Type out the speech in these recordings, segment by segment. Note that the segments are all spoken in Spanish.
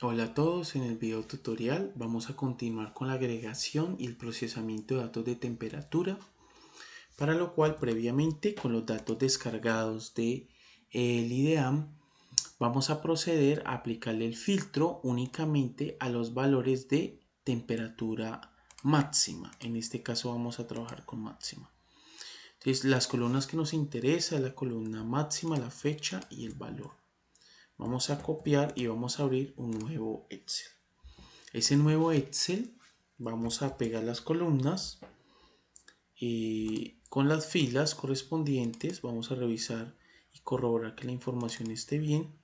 Hola a todos, en el video tutorial vamos a continuar con la agregación y el procesamiento de datos de temperatura, para lo cual previamente con los datos descargados de el IDEAM vamos a proceder a aplicarle el filtro únicamente a los valores de temperatura máxima. En este caso vamos a trabajar con máxima. Entonces las columnas que nos interesa es la columna máxima, la fecha y el valor. Vamos a copiar y vamos a abrir un nuevo Excel. Ese nuevo Excel vamos a pegar las columnas y con las filas correspondientes vamos a revisar y corroborar que la información esté bien.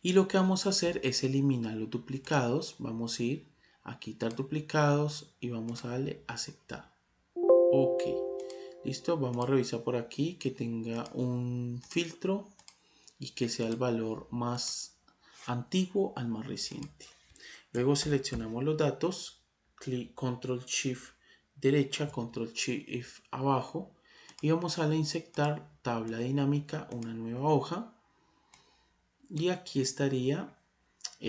Y lo que vamos a hacer es eliminar los duplicados. Vamos a ir a quitar duplicados y vamos a darle a aceptar. Ok, listo. Vamos a revisar por aquí que tenga un filtro y que sea el valor más antiguo al más reciente. Luego seleccionamos los datos, clic Control Shift derecha, Control Shift abajo y vamos a darle a insertar tabla dinámica, una nueva hoja. Y aquí estaría,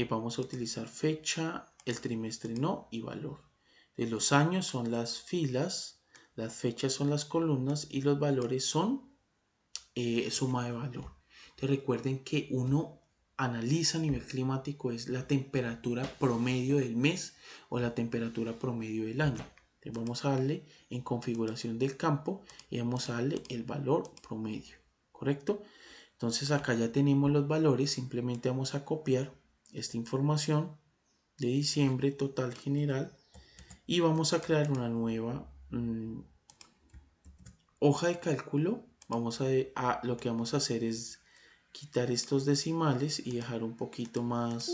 vamos a utilizar fecha, el trimestre no y valor. De los años son las filas, las fechas son las columnas y los valores son suma de valor. Entonces recuerden que uno analiza a nivel climático es la temperatura promedio del mes o la temperatura promedio del año. Entonces vamos a darle en configuración del campo y vamos a darle el valor promedio, ¿correcto? Entonces acá ya tenemos los valores, simplemente vamos a copiar esta información de diciembre total general y vamos a crear una nueva hoja de cálculo. Lo que vamos a hacer es quitar estos decimales y dejar un poquito más.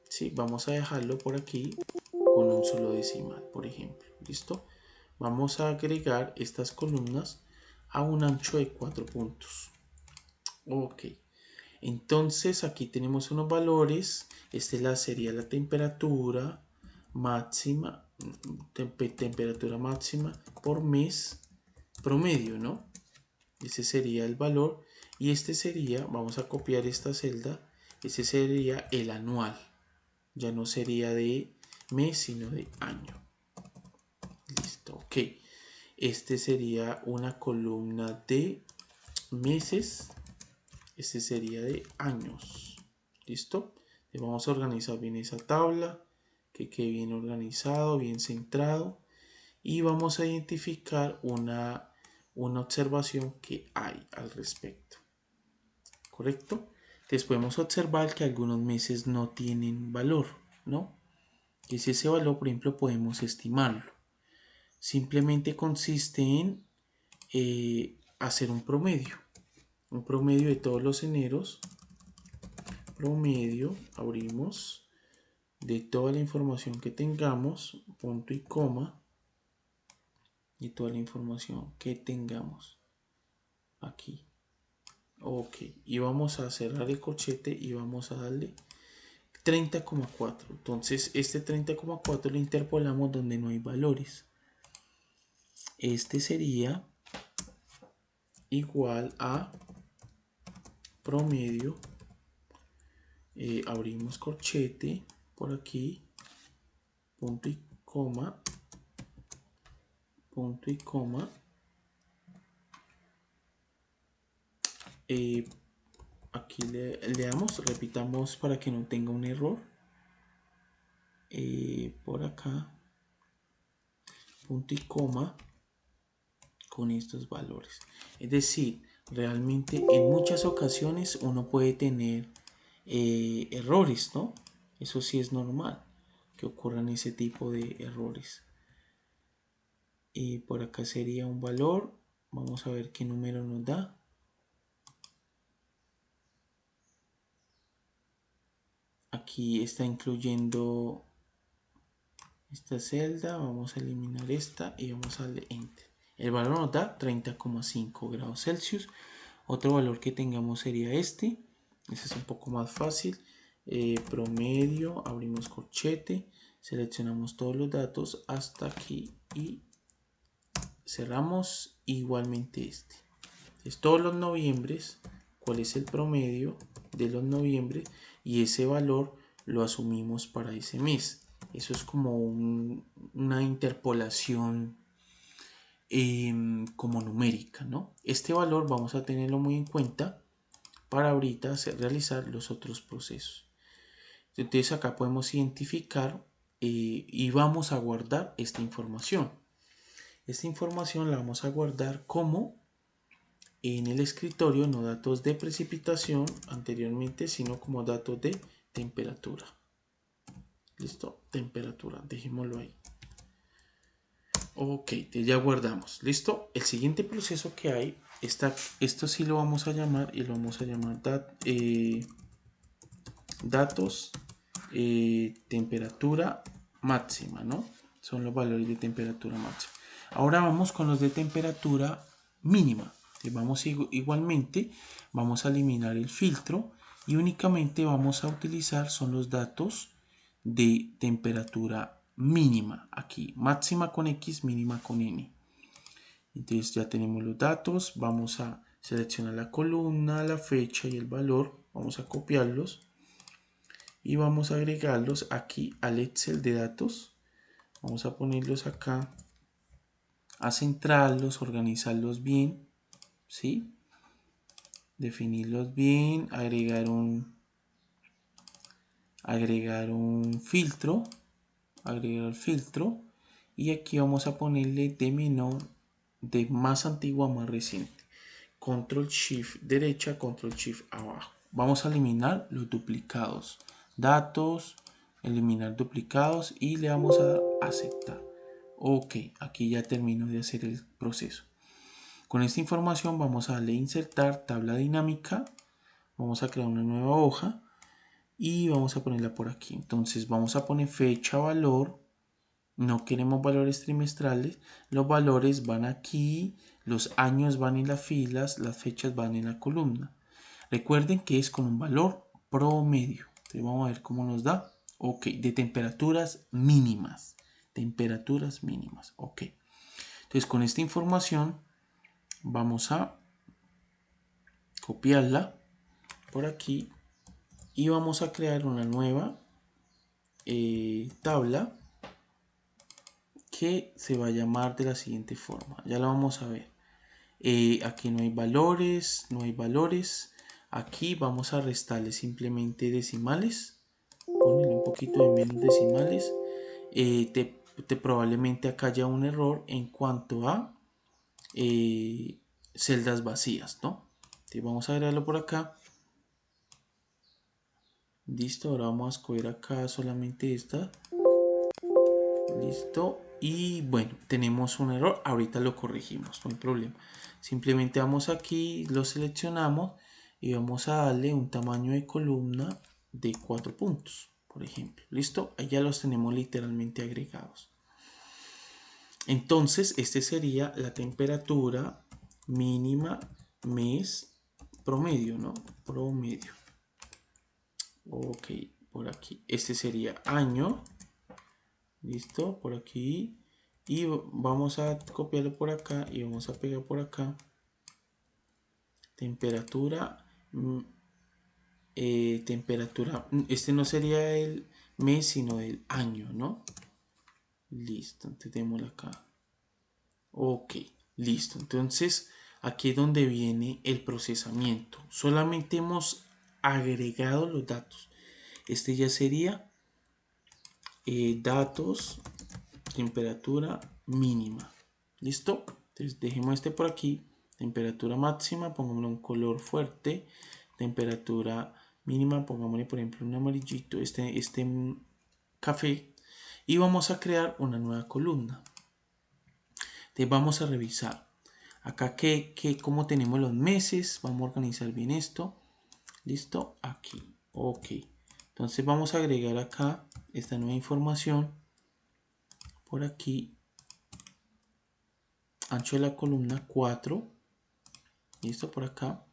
Sí, vamos a dejarlo por aquí con un solo decimal, por ejemplo. ¿Listo? Vamos a agregar estas columnas a un ancho de 4 puntos. Ok. Entonces aquí tenemos unos valores. Sería la temperatura máxima, temperatura máxima por mes promedio, ¿no? Ese sería el valor y este sería, vamos a copiar esta celda, ese sería el anual, ya no sería de mes sino de año. Listo, ok. Este sería una columna de meses, este sería de años. Listo. Le vamos a organizar bien esa tabla, que quede bien organizado, bien centrado y vamos a identificar una observación que hay al respecto, ¿correcto? Entonces podemos observar que algunos meses no tienen valor, ¿no? Y si ese valor, por ejemplo, podemos estimarlo. Simplemente consiste en hacer un promedio de todos los eneros, promedio, abrimos, de toda la información que tengamos, punto y coma, y toda la información que tengamos aquí. Ok, y vamos a cerrar el corchete y vamos a darle 30,4. Entonces este 30,4 lo interpolamos donde no hay valores. Este sería igual a promedio. Abrimos corchete por aquí, punto y coma, punto y coma. Aquí le damos, repitamos para que no tenga un error. Por acá, punto y coma con estos valores. Es decir, realmente en muchas ocasiones uno puede tener errores, ¿no? Eso sí es normal que ocurran ese tipo de errores. Y por acá sería un valor. Vamos a ver qué número nos da. Aquí está incluyendo esta celda. Vamos a eliminar esta y vamos a darle Enter. El valor nos da 30,5 grados Celsius. Otro valor que tengamos sería este. Este es un poco más fácil. Promedio, abrimos corchete, seleccionamos todos los datos hasta aquí y cerramos igualmente este. Entonces, todos los noviembres cuál es el promedio de los noviembre y ese valor lo asumimos para ese mes. Eso es como una interpolación como numérica, ¿no? Este valor vamos a tenerlo muy en cuenta para ahorita realizar los otros procesos. Entonces acá podemos identificar y vamos a guardar esta información. Esta información la vamos a guardar como en el escritorio, no datos de precipitación anteriormente, sino como datos de temperatura. ¿Listo? Temperatura, dejémoslo ahí. Ok, ya guardamos. ¿Listo? El siguiente proceso que hay, esto sí lo vamos a llamar y lo vamos a llamar datos temperatura máxima, ¿no? Son los valores de temperatura máxima. Ahora vamos con los de temperatura mínima. Vamos igualmente, vamos a eliminar el filtro y únicamente vamos a utilizar son los datos de temperatura mínima. Aquí, máxima con X, mínima con N. Entonces ya tenemos los datos, vamos a seleccionar la columna, la fecha y el valor, vamos a copiarlos y vamos a agregarlos aquí al Excel de datos. Vamos a ponerlos acá, a centrarlos, organizarlos bien, ¿sí? Definirlos bien, agregar un filtro, agregar el filtro y aquí vamos a ponerle de menor, de más antiguo a más reciente. Control Shift derecha, Control Shift abajo. Vamos a eliminar los duplicados. Datos, eliminar duplicados y le vamos a dar aceptar. Ok, aquí ya termino de hacer el proceso. Con esta información vamos a darle insertar tabla dinámica. Vamos a crear una nueva hoja y vamos a ponerla por aquí. Entonces vamos a poner fecha, valor. No queremos valores trimestrales. Los valores van aquí, los años van en las filas, las fechas van en la columna. Recuerden que es con un valor promedio. Entonces vamos a ver cómo nos da. Ok, de temperaturas mínimas. Temperaturas mínimas. Ok. Entonces con esta información vamos a copiarla por aquí y vamos a crear una nueva tabla que se va a llamar de la siguiente forma. Ya la vamos a ver. Aquí no hay valores, no hay valores. Aquí vamos a restarle simplemente decimales. Ponerle un poquito de menos decimales. Probablemente acá haya un error en cuanto a celdas vacías, ¿no? Entonces vamos a agregarlo por acá. Listo, ahora vamos a escoger acá solamente esta. Listo. Y bueno, tenemos un error. Ahorita lo corregimos, no hay problema. Simplemente vamos aquí, lo seleccionamos y vamos a darle un tamaño de columna de 4 puntos, por ejemplo. Listo, ahí ya los tenemos literalmente agregados. Entonces, este sería la temperatura mínima mes promedio, ¿no? Promedio. Ok, por aquí. Este sería año. Listo, por aquí. Y vamos a copiarlo por acá y vamos a pegar por acá. Temperatura. Temperatura. Este no sería el mes, sino el año, ¿no? Listo, entonces démoslo acá. Ok, listo. Entonces, aquí es donde viene el procesamiento. Solamente hemos agregado los datos. Este ya sería datos, temperatura mínima. ¿Listo? Entonces, dejemos este por aquí. Temperatura máxima, pongámosle un color fuerte. Temperatura mínima, pongámosle por ejemplo un amarillito, este café. Y vamos a crear una nueva columna. Entonces vamos a revisar acá cómo tenemos los meses. Vamos a organizar bien esto. Listo, aquí. Ok. Entonces vamos a agregar acá esta nueva información. Por aquí. Ancho de la columna 4. Listo, por acá.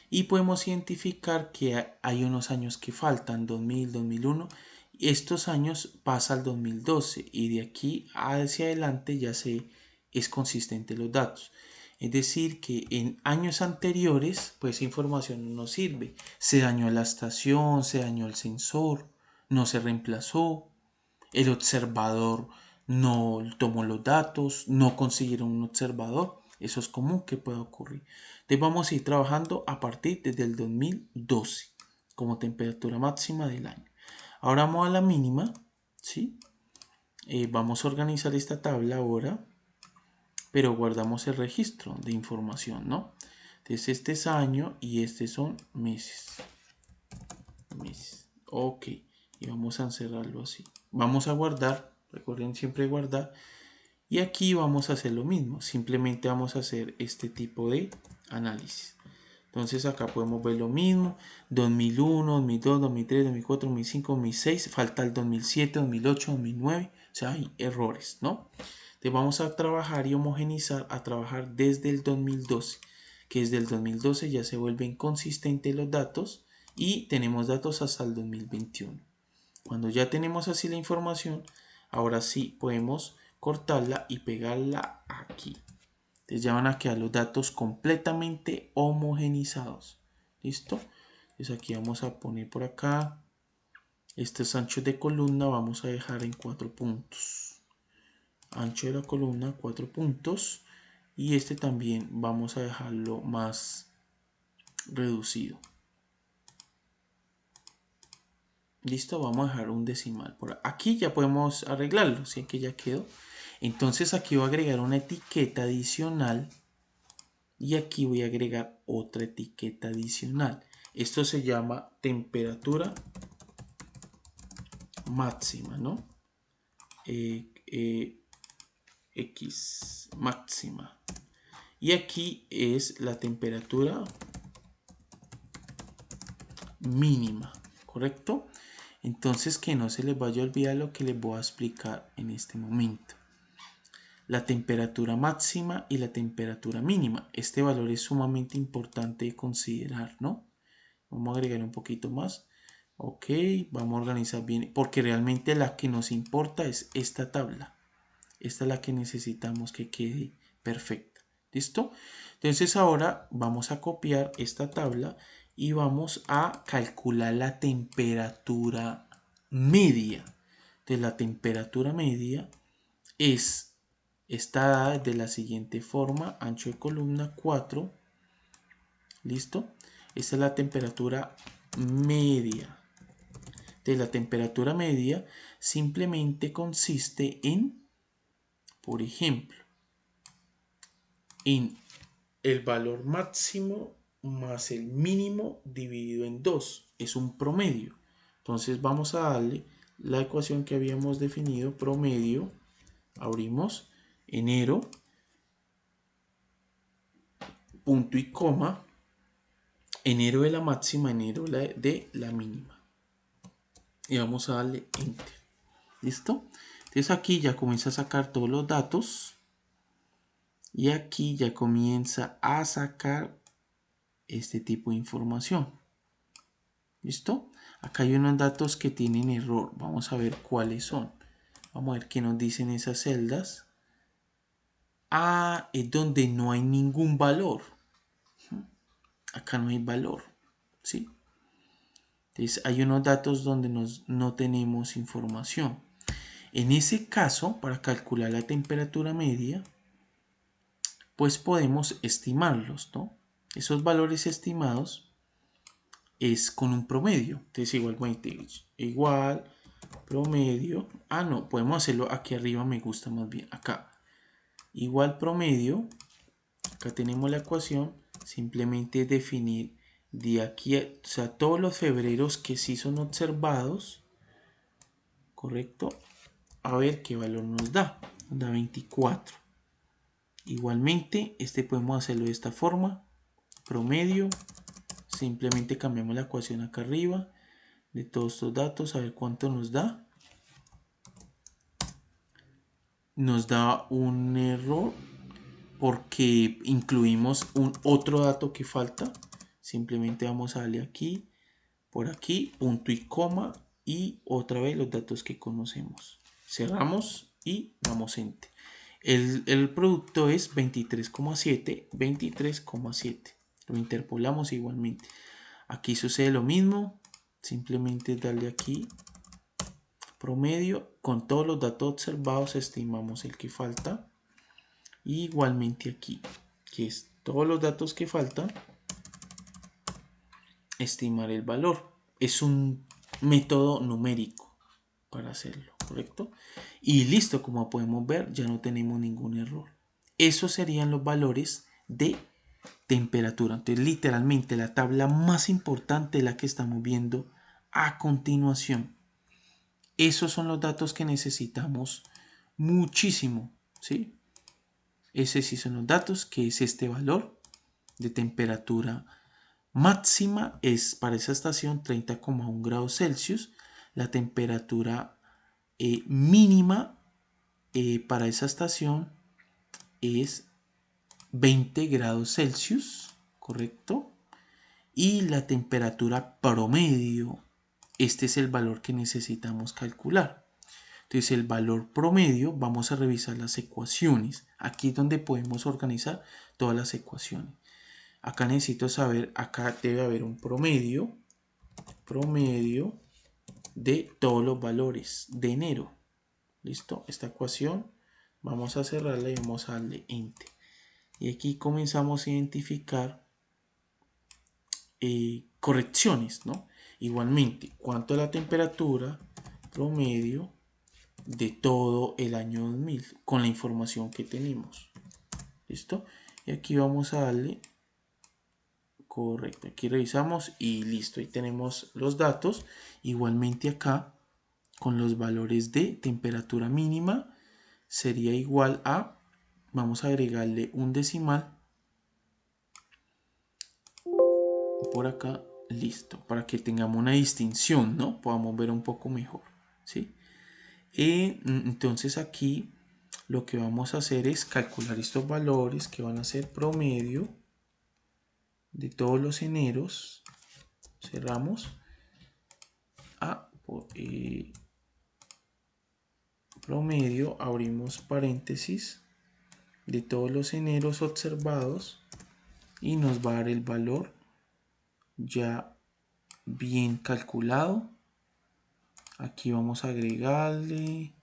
Y podemos identificar que hay unos años que faltan. 2000, 2001. Estos años pasa al 2012. Y de aquí hacia adelante ya es consistente los datos. Es decir, que en años anteriores, pues esa información no nos sirve. Se dañó la estación, se dañó el sensor, no se reemplazó, el observador no tomó los datos, no consiguieron un observador. Eso es común que pueda ocurrir. Entonces vamos a ir trabajando a partir desde el 2012 como temperatura máxima del año. Ahora vamos a la mínima, ¿sí? Vamos a organizar esta tabla ahora, pero guardamos el registro de información, ¿no? Entonces este es año y este son meses. Ok, y vamos a encerrarlo así. Vamos a guardar, recuerden siempre guardar. Y aquí vamos a hacer lo mismo, simplemente vamos a hacer este tipo de análisis. Entonces acá podemos ver lo mismo, 2001, 2002, 2003, 2004, 2005, 2006, falta el 2007, 2008, 2009, o sea, hay errores, ¿no? Entonces vamos a trabajar y homogenizar, a trabajar desde el 2012, que desde el 2012 ya se vuelven consistentes los datos y tenemos datos hasta el 2021. Cuando ya tenemos así la información, ahora sí podemos cortarla y pegarla aquí. Entonces ya van a quedar los datos completamente homogenizados. ¿Listo? Entonces aquí vamos a poner por acá. Estos anchos de columna vamos a dejar en 4 puntos. Ancho de la columna 4 puntos. Y este también vamos a dejarlo más reducido. Listo, vamos a dejar un decimal por aquí. Ya podemos arreglarlo, ¿sí? Que ya quedó. Entonces aquí voy a agregar una etiqueta adicional y aquí voy a agregar otra etiqueta adicional. Esto se llama temperatura máxima, ¿no? X máxima. Y aquí es la temperatura mínima, ¿correcto? Entonces que no se les vaya a olvidar lo que les voy a explicar en este momento. La temperatura máxima y la temperatura mínima. Este valor es sumamente importante de considerar, ¿no? Vamos a agregar un poquito más. Ok, vamos a organizar bien, porque realmente la que nos importa es esta tabla. Esta es la que necesitamos que quede perfecta. ¿Listo? Entonces ahora vamos a copiar esta tabla y vamos a calcular la temperatura media. Entonces la temperatura media está dada de la siguiente forma: ancho de columna 4. ¿Listo? Esta es la temperatura media. De la temperatura media simplemente consiste en, por ejemplo, en el valor máximo más el mínimo dividido en 2. Es un promedio. Entonces vamos a darle la ecuación que habíamos definido, promedio. Abrimos enero, punto y coma, enero de la máxima, enero de la mínima. Y vamos a darle enter. ¿Listo? Entonces aquí ya comienza a sacar todos los datos. Y aquí ya comienza a sacar este tipo de información. ¿Listo? Acá hay unos datos que tienen error. Vamos a ver cuáles son. Vamos a ver qué nos dicen esas celdas. Ah, es donde no hay ningún valor. Acá no hay valor. ¿Sí? Entonces hay unos datos donde no tenemos información. En ese caso, para calcular la temperatura media, pues podemos estimarlos, ¿no? Esos valores estimados es con un promedio. Entonces igual promedio. Ah, no, podemos hacerlo aquí arriba, me gusta más bien. Acá. Igual promedio. Acá tenemos la ecuación. Simplemente definir de aquí, o sea, todos los febreros que sí son observados. ¿Correcto? A ver qué valor nos da. Nos da 24. Igualmente, este podemos hacerlo de esta forma. Promedio. Simplemente cambiamos la ecuación acá arriba de todos estos datos, a ver cuánto nos da. Nos da un error porque incluimos un otro dato que falta. Simplemente vamos a darle aquí, por aquí, punto y coma, y otra vez los datos que conocemos. Cerramos y damos enter. El producto es 23,7, 23,7. Lo interpolamos igualmente. Aquí sucede lo mismo. Simplemente darle aquí promedio. Con todos los datos observados estimamos el que falta. Y igualmente aquí, que es todos los datos que faltan, estimar el valor. Es un método numérico para hacerlo, ¿correcto? Y listo, como podemos ver, ya no tenemos ningún error. Esos serían los valores de temperatura. Entonces, literalmente, la tabla más importante es la que estamos viendo a continuación. Esos son los datos que necesitamos muchísimo, ¿sí? Esos sí son los datos, que es este valor de temperatura máxima, es para esa estación 30,1 grados Celsius. La temperatura mínima para esa estación es 20 grados Celsius, ¿correcto? Y la temperatura promedio, este es el valor que necesitamos calcular. Entonces el valor promedio, vamos a revisar las ecuaciones. Aquí es donde podemos organizar todas las ecuaciones. Acá necesito saber, acá debe haber un promedio de todos los valores de enero. ¿Listo? Esta ecuación vamos a cerrarla y vamos a darle Enter. Y aquí comenzamos a identificar correcciones, ¿no? Igualmente, ¿cuánto es la temperatura promedio de todo el año 2000 con la información que tenemos? ¿Listo? Y aquí vamos a darle correcto. Aquí revisamos y listo. Ahí tenemos los datos. Igualmente acá con los valores de temperatura mínima sería igual a, vamos a agregarle un decimal por acá, listo, para que tengamos una distinción, ¿no? Podamos ver un poco mejor, ¿sí? Entonces aquí lo que vamos a hacer es calcular estos valores que van a ser promedio de todos los eneros. Cerramos promedio, abrimos paréntesis, de todos los eneros observados y nos va a dar el valor ya bien calculado. Aquí vamos a agregarle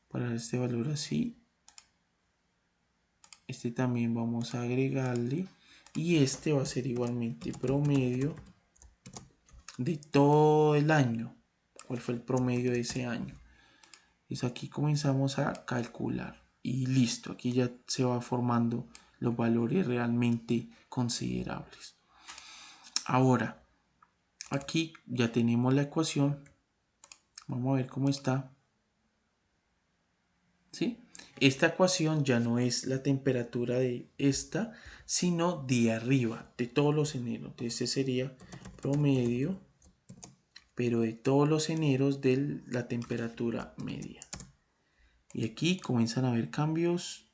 para este valor así, este también vamos a agregarle y este va a ser igualmente promedio de todo el año. ¿Cuál fue el promedio de ese año? Entonces aquí comenzamos a calcular y listo, aquí ya se va formando los valores realmente considerables. Ahora aquí ya tenemos la ecuación, vamos a ver cómo está, ¿sí? Esta ecuación ya no es la temperatura de esta, sino de arriba, de todos los eneros. Entonces este sería promedio, pero de todos los eneros de la temperatura media. Y aquí comienzan a haber cambios.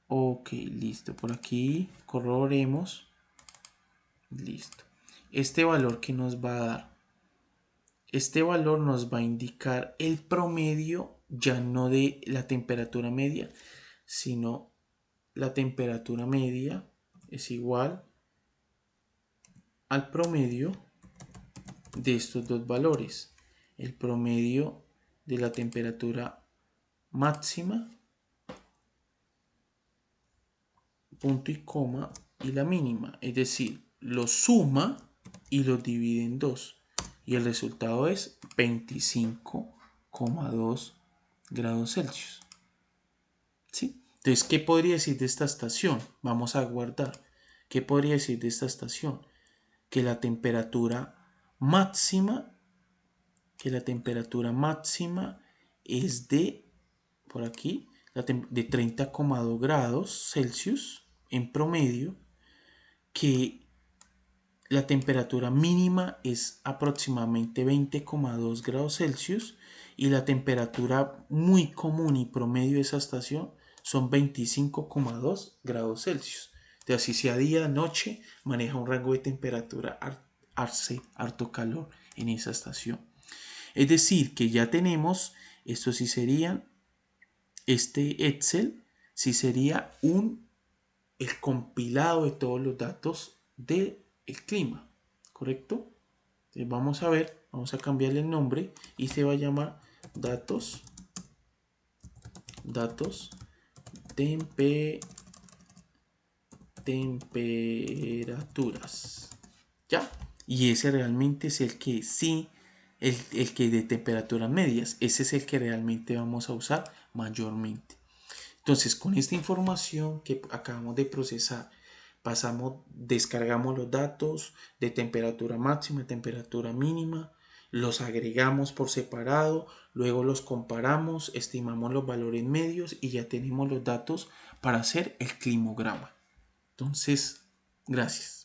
Ok, listo. Por aquí corroboremos. Listo. Este valor que nos va a dar. Este valor nos va a indicar el promedio ya no de la temperatura media, sino la temperatura media es igual al promedio de estos dos valores. El promedio de la temperatura máxima, punto y coma, y la mínima. Es decir, lo suma y lo divide en 2. Y el resultado es 25,2 grados Celsius. ¿Sí? Entonces, ¿qué podría decir de esta estación? Vamos a guardar. ¿Qué podría decir de esta estación? Que la temperatura máxima, es de, por aquí, de 30,2 grados Celsius en promedio, que la temperatura mínima es aproximadamente 20,2 grados Celsius y la temperatura muy común y promedio de esa estación son 25,2 grados Celsius. Entonces, así sea día, noche, maneja un rango de temperatura hace harto calor en esa estación. Es decir, que ya tenemos, estos sí serían este Excel sí sería el compilado de todos los datos del clima, ¿correcto? Entonces vamos a ver, vamos a cambiarle el nombre y se va a llamar datos tempe, temperaturas, ¿ya? Y ese realmente es el que sí, el que de temperaturas medias, ese es el que realmente vamos a usar mayormente. Entonces, con esta información que acabamos de procesar, descargamos los datos de temperatura máxima, temperatura mínima, los agregamos por separado, luego los comparamos, estimamos los valores medios y ya tenemos los datos para hacer el climograma. Entonces, gracias.